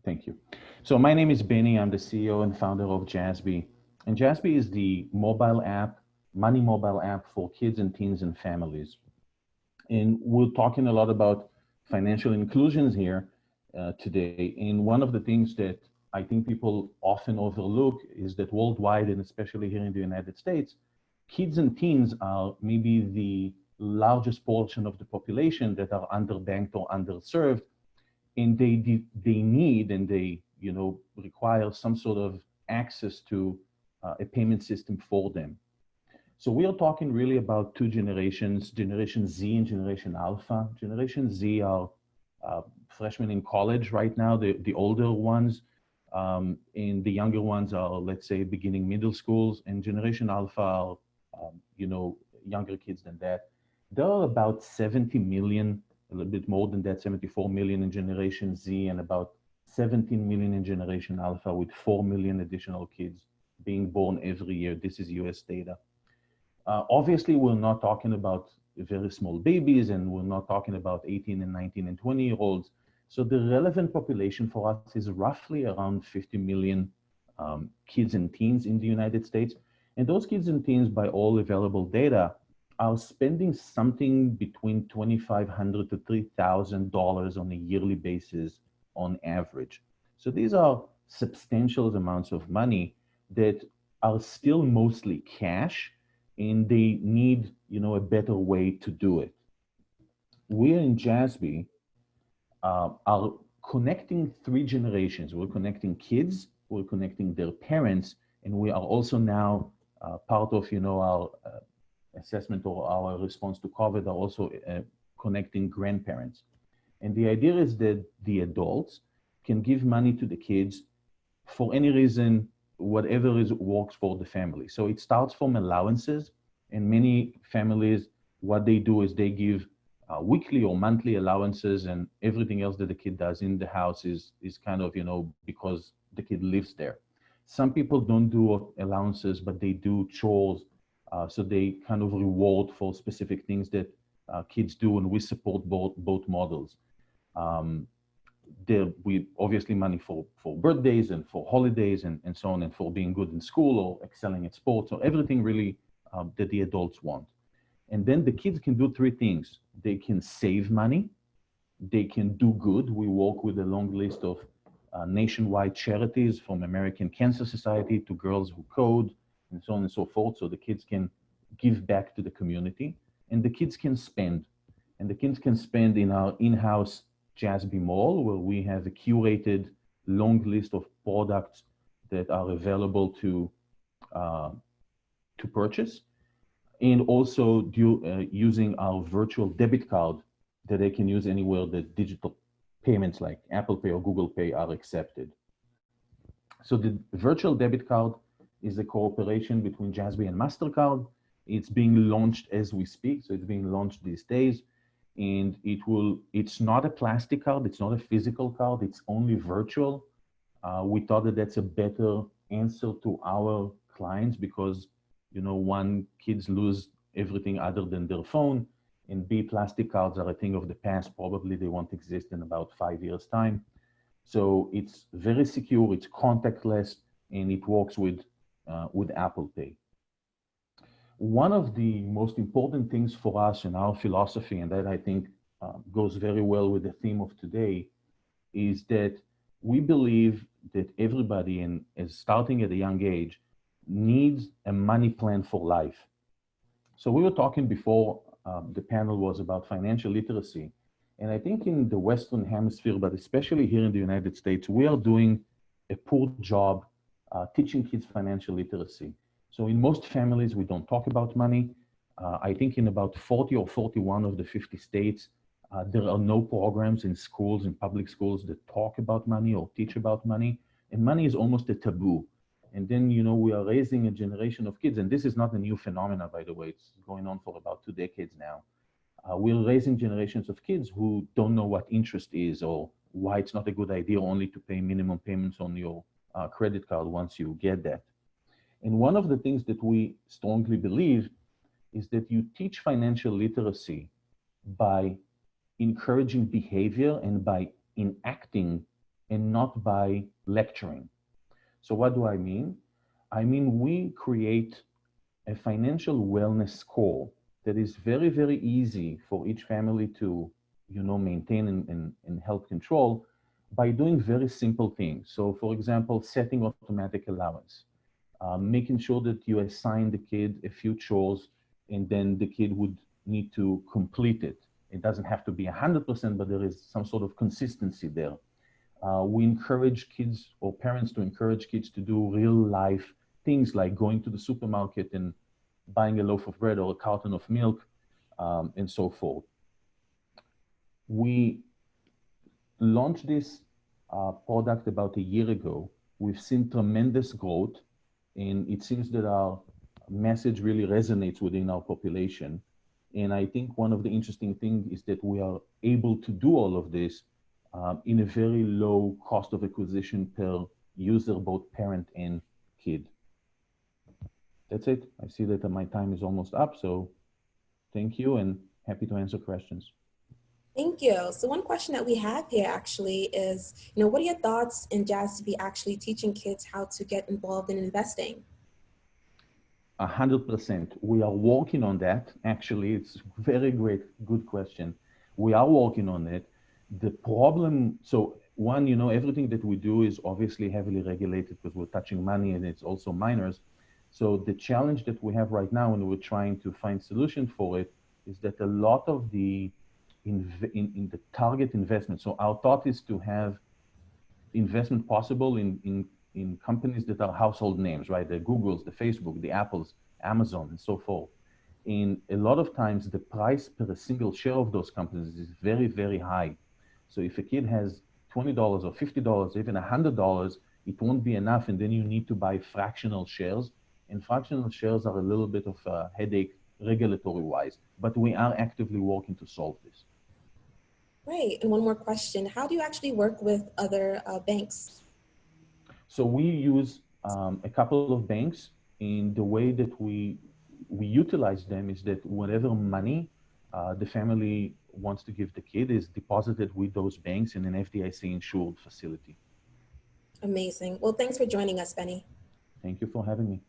Thank you. So my name is Benny. I'm the CEO and founder of Jassby. And Jassby is the mobile app, money mobile app for kids and teens and families. And we're talking a lot about financial inclusions here today. And one of the things that I think people often overlook is that worldwide, and especially here in the United States, kids and teens are maybe the largest portion of the population that are underbanked or underserved, and they need and they require some sort of access to a payment system for them. So we are talking really about two generations, Generation Z and Generation Alpha. Generation Z are freshmen in college right now, the older ones, and the younger ones are, let's say, beginning middle schools, and Generation Alpha are, younger kids than that. There are about 70 million, a little bit more than that, 74 million in Generation Z and about 17 million in Generation Alpha, with 4 million additional kids being born every year. This is US data. Obviously, we're not talking about very small babies, and we're not talking about 18 and 19 and 20-year-olds. So the relevant population for us is roughly around 50 million kids and teens in the United States. And those kids and teens, by all available data, are spending something between $2,500 to $3,000 on a yearly basis on average. So these are substantial amounts of money that are still mostly cash, and they need, a better way to do it. We in Jassby are connecting three generations. We're connecting kids, we're connecting their parents, and we are also now part of, our assessment or our response to COVID are also connecting grandparents. And the idea is that the adults can give money to the kids for any reason, whatever works for the family. So it starts from allowances, and many families, what they do is they give weekly or monthly allowances, and everything else that the kid does in the house is kind of, because the kid lives there. Some people don't do allowances, but they do chores. So they kind of reward for specific things that kids do, and we support both models. We obviously money for birthdays and for holidays and so on, and for being good in school or excelling at sports or everything really that the adults want. And then the kids can do three things. They can save money, they can do good. We work with a long list of nationwide charities, from American Cancer Society to Girls Who Code and so on and so forth. So the kids can give back to the community, and the kids can spend. And the kids can spend in our in-house Jassby Mall, where we have a curated long list of products that are available to purchase, and also using our virtual debit card that they can use anywhere that digital payments like Apple Pay or Google Pay are accepted. So the virtual debit card is a cooperation between Jassby and MasterCard. It's being launched as we speak, so it's being launched these days. And it's not a plastic card, it's not a physical card, it's only virtual. We thought that that's a better answer to our clients because, one, kids lose everything other than their phone, and B, plastic cards are a thing of the past. Probably they won't exist in about 5 years' time. So it's very secure, it's contactless, and it works with Apple Pay. One of the most important things for us in our philosophy, and that I think goes very well with the theme of today, is that we believe that everybody, and is starting at a young age, needs a money plan for life. So we were talking before the panel was about financial literacy. And I think in the Western Hemisphere, but especially here in the United States, we are doing a poor job teaching kids financial literacy. So in most families, we don't talk about money. I think in about 40 or 41 of the 50 states, there are no programs in schools, in public schools, that talk about money or teach about money. And money is almost a taboo. And then, we are raising a generation of kids, and this is not a new phenomenon, by the way. It's going on for about 2 decades now. We're raising generations of kids who don't know what interest is, or why it's not a good idea only to pay minimum payments on your credit card once you get that. And one of the things that we strongly believe is that you teach financial literacy by encouraging behavior and by enacting and not by lecturing. So what do I mean? I mean, we create a financial wellness score that is very, very easy for each family to, maintain and help control by doing very simple things. So, for example, setting automatic allowance, making sure that you assign the kid a few chores and then the kid would need to complete it. It doesn't have to be 100%, but there is some sort of consistency there. We encourage kids or parents to encourage kids to do real life things like going to the supermarket and buying a loaf of bread or a carton of milk, and so forth. We launched this product about a year ago. We've seen tremendous growth, and it seems that our message really resonates within our population. And I think one of the interesting things is that we are able to do all of this in a very low cost of acquisition per user, both parent and kid. That's it. I see that my time is almost up, so thank you and happy to answer questions. Thank you. So one question that we have here actually is, what are your thoughts in Jassby actually teaching kids how to get involved in investing? 100%. We are working on that. Actually, it's very great, good question. We are working on it. The problem, so one, everything that we do is obviously heavily regulated because we're touching money and it's also minors. So the challenge that we have right now, and we're trying to find solution for it, is that a lot of the in the target investment. So our thought is to have investment possible in companies that are household names, right? The Googles, the Facebook, the Apples, Amazon, and so forth. And a lot of times the price per a single share of those companies is very, very high. So if a kid has $20 or $50, even $100, it won't be enough. And then you need to buy fractional shares. And fractional shares are a little bit of a headache regulatory wise, but we are actively working to solve this. Right. And one more question. How do you actually work with other banks? So we use a couple of banks, and the way that we utilize them is that whatever money the family wants to give the kid is deposited with those banks in an FDIC insured facility. Amazing. Well, thanks for joining us, Benny. Thank you for having me.